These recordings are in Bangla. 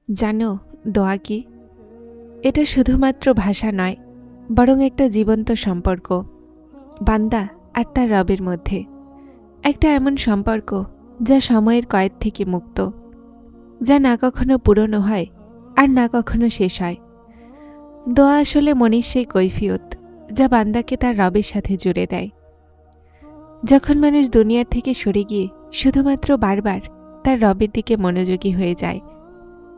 জানো দোয়া কি? এটা শুধুমাত্র ভাষা নয়, বরং একটা জীবন্ত সম্পর্ক বান্দা আর তার রবের মধ্যে। একটা এমন সম্পর্ক যা সময়ের কয়েদ থেকে মুক্ত, যা না কখনো পুরনো হয় আর না কখনো শেষ হয়। দোয়া আসলে মনির সেই কৈফিয়ত যা বান্দাকে তার রবের সাথে জুড়ে দেয়। যখন মানুষ দুনিয়ার থেকে সরে গিয়ে শুধুমাত্র বারবার তার রবের দিকে মনোযোগী হয়ে যায়,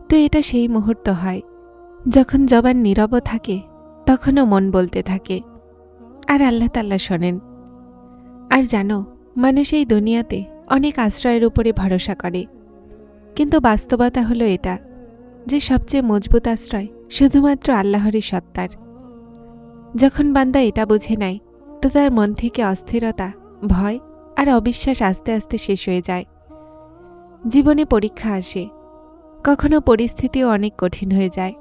তো এটা সেই মুহূর্ত হয় যখন জবান নীরবও থাকে, তখনও মন বলতে থাকে, আর আল্লাহ তাআলা শোনেন। আর জানো, মানুষ এই দুনিয়াতে অনেক আশ্রয়ের উপরে ভরসা করে, কিন্তু বাস্তবতা হলো এটা যে সবচেয়ে মজবুত আশ্রয় শুধুমাত্র আল্লাহরই সত্তার। যখন বান্দা এটা বুঝে নেয়, তো তার মন থেকে অস্থিরতা, ভয় আর অবিশ্বাস আস্তে আস্তে শেষ হয়ে যায়। জীবনে পরীক্ষা আসে, কখনো পরিস্থিতিও অনেক কঠিন হয়ে যায়,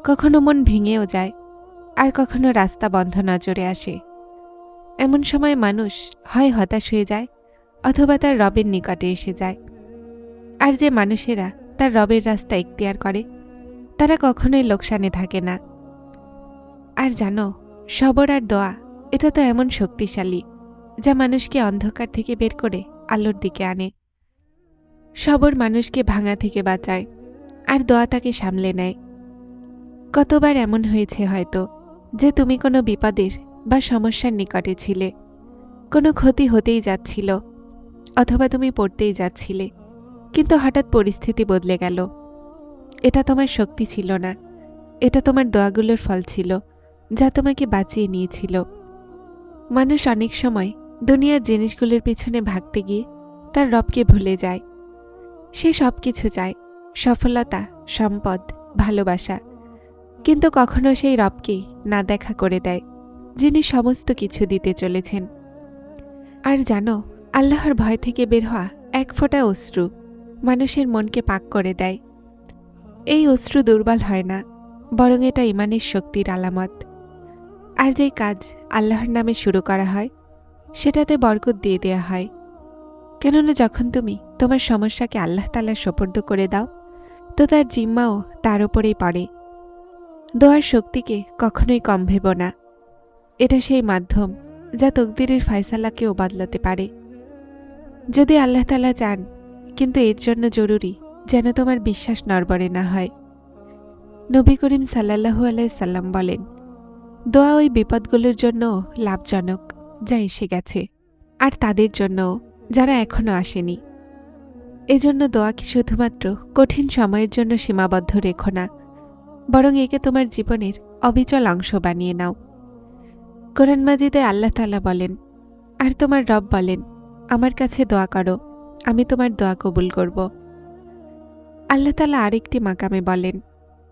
কখনো মন ভেঙেও যায়, আর কখনো রাস্তা বন্ধ নজরে আসে। এমন সময় মানুষ হয় হতাশ হয়ে যায়, অথবা তার রবের নিকটে এসে যায়। আর যে মানুষেরা তার রবের রাস্তা ইখতিয়ার করে, তারা কখনোই লোকসানে থাকে না। আর জানো, সবর আর দোয়া এটা তো এমন শক্তিশালী যা মানুষকে অন্ধকার থেকে বের করে আলোর দিকে আনে। সবর মানুষকে ভাঙা থেকে বাঁচায়, আর দোয়া তাকে সামলে নেয়। কতবার এমন হয়েছে হয়তো যে তুমি কোনো বিপদের বা সমস্যার নিকটে ছিলে, কোনো ক্ষতি হতেই যাচ্ছিল, অথবা তুমি পড়তেই যাচ্ছিলে, কিন্তু হঠাৎ পরিস্থিতি বদলে গেল। এটা তোমার শক্তি ছিল না, এটা তোমার দোয়াগুলোর ফল ছিল যা তোমাকে বাঁচিয়ে নিয়েছিল। মানুষ অনেক সময় দুনিয়ার জিনিসগুলোর পিছনে ভাগতে গিয়ে তার রবকে ভুলে যায়। সে সব কিছু চায়, সফলতা, সম্পদ, ভালোবাসা, কিন্তু কখনো সেই রবকেই না দেখা করে দেয় যিনি সমস্ত কিছু দিতে চলেছেন। আর জানো, আল্লাহর ভয় থেকে বের হওয়া এক ফোঁটা অশ্রু মানুষের মনকে পাক করে দেয়। এই অশ্রু দুর্বল হয় না, বরং এটা ইমানের শক্তির আলামত। আর যেই কাজ আল্লাহর নামে শুরু করা হয়, সেটাতে বরকত দিয়ে দেয়া হয়। কেননা যখন তুমি তোমার সমস্যাকে আল্লাহ তাআলার সোপর্দ করে দাও, তো তার জিম্মাও তার ওপরেই পড়ে। দোয়ার শক্তিকে কখনোই কম ভেব না। এটা সেই মাধ্যম যা তকদিরের ফয়সালাকেও বদলাতে পারে, যদি আল্লাহ তাআলা চান। কিন্তু এর জন্য জরুরি যেন তোমার বিশ্বাস নড়বড়ে না হয়। নবী করিম সাল্লাল্লাহু আলাইহি সাল্লাম বলেন, দোয়া ওই বিপদগুলোর জন্য লাভজনক যা এসে গেছে, আর তাদের জন্য যারা এখনো আসেনি। এজন্য দোয়াকে শুধুমাত্র কঠিন সময়ের জন্য সীমাবদ্ধ রেখো না, বরং একে তোমার জীবনের অবিচল অংশ বানিয়ে নাও। কোরআন মাজিদে আল্লাহ তাআলা বলেন, আর তোমার রব বলেন, আমার কাছে দোয়া করো, আমি তোমার দোয়া কবুল করব। আল্লাহ তাআলা আরেকটি মাকামে বলেন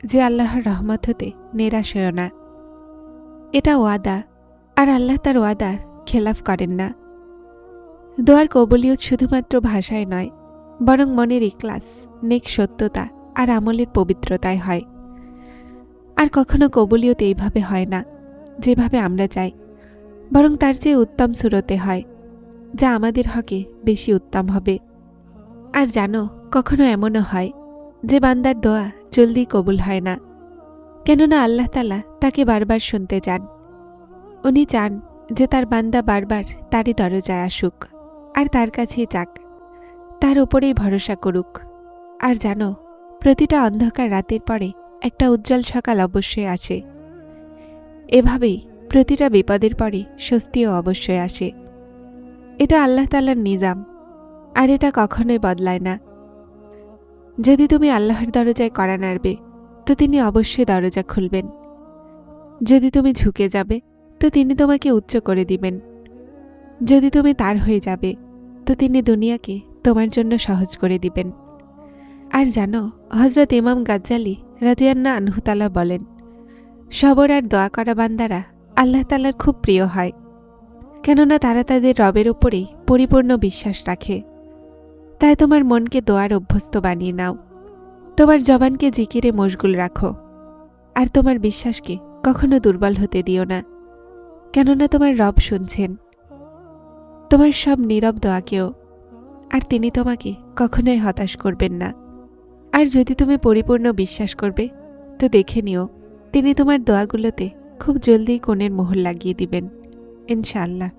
যে আল্লাহর রহমত হতে নিরাশ হয়ো না। এটা ওয়াদা, আর আল্লাহ তার ওয়াদার খেলাফ করেন না। দোয়ার কবুলিয়ত শুধুমাত্র ভাষায় নয়, বরং মনের ইখলাস, নেক সত্যতা আর আমলের পবিত্রতায় হয়। আর কখনো কবুলিয়ত এইভাবে হয় না যেভাবে আমরা চাই, বরং তার চেয়ে উত্তম সুরতে হয়, যা আমাদের হকে বেশি উত্তম হবে। আর জানো, কখনো এমনও হয় যে বান্দার দোয়া জলদি কবুল হয় না, কেননা আল্লাহ তাআলা তাকে বারবার শুনতে চান। উনি চান যে তার বান্দা বারবার তারই দরজায় আসুক, আর তার কাছেই যাক, তার ওপরেই ভরসা করুক। আর জানো, প্রতিটা অন্ধকার রাতের পরে একটা উজ্জ্বল সকাল অবশ্যই আসে। এভাবেই প্রতিটা বিপদের পরে স্বস্তিও অবশ্যই আসে। এটা আল্লাহ তাআলার নিজাম, আর এটা কখনোই বদলায় না। যদি তুমি আল্লাহর দরজায় কড়া নাড়বে, তো তিনি অবশ্যই দরজা খুলবেন। যদি তুমি ঝুঁকে যাবে, তো তিনি তোমাকে উচ্চ করে দিবেন। যদি তুমি তার হয়ে যাবে, তো তিনি দুনিয়াকে তোমার জন্য সহজ করে দিবেন। আর জানো, হযরত ইমাম গাজ্জালী রাদিয়াল্লাহু আনহু তাআলা বলেন, সবর আর দোয়া করা বান্দারা আল্লাহ তাআলার খুব প্রিয় হয়, কেননা তারা তাদের রবের উপরেই পরিপূর্ণ বিশ্বাস রাখে। তাই তোমার মনকে দোয়ার অভ্যস্ত বানিয়ে নাও, তোমার জবানকে জিকিরে মশগুল রাখো, আর তোমার বিশ্বাসকে কখনো দুর্বল হতে দিও না, কেননা তোমার রব শুনছেন তোমার সব নীরব দোয়াকেও, আর তিনি তোমাকে কখনোই হতাশ করবেন না। আর যদি তুমি পরিপূর্ণ বিশ্বাস করবে তো দেখে নিও তিনি তোমার দোয়াগুলোতে খুব জলদি কোণের মোহর লাগিয়ে দিবেন ইনশাআল্লাহ।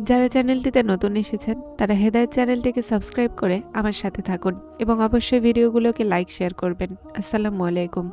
যারা চ্যানেলটিতে নতুন এসেছেন তারা হেদায়েত চ্যানেলটিকে সাবস্ক্রাইব করে আমার সাথে থাকুন এবং অবশ্যই ভিডিওগুলোকে লাইক শেয়ার করবেন। আসসালামু আলাইকুম।